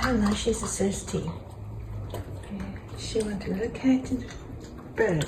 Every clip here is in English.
Tana, she's thirsty. Okay. She wants to look at the bird.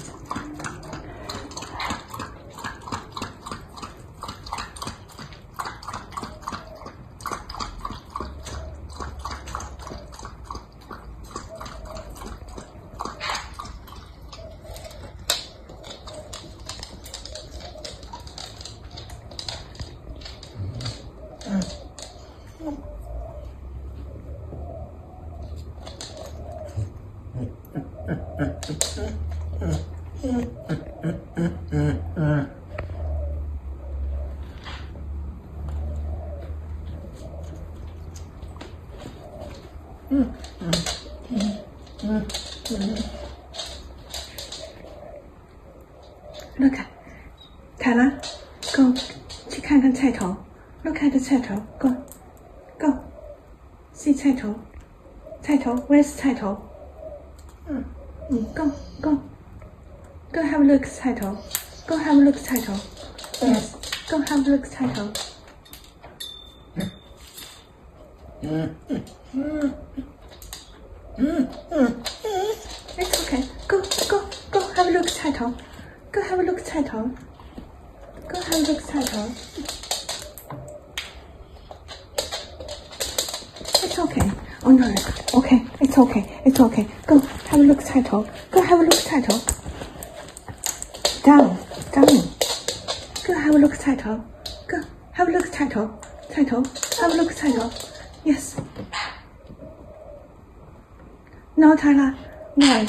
Look at Tana, go 去看看菜头 Look at the 菜头 Go See 菜头 Where's 菜头 Go have a look 菜头 Go have a look 菜头 Yes Go have a look 菜头 It's okay Go have a look 菜头 Go have a look 菜头 Go have a look 菜头 It's okay Oh no Okay It's okay Go have a look 菜头 Go have a look 菜头 Down Go have a look 菜头 Go have a look 菜头 Have a look 菜头 Yes Now Tyler Why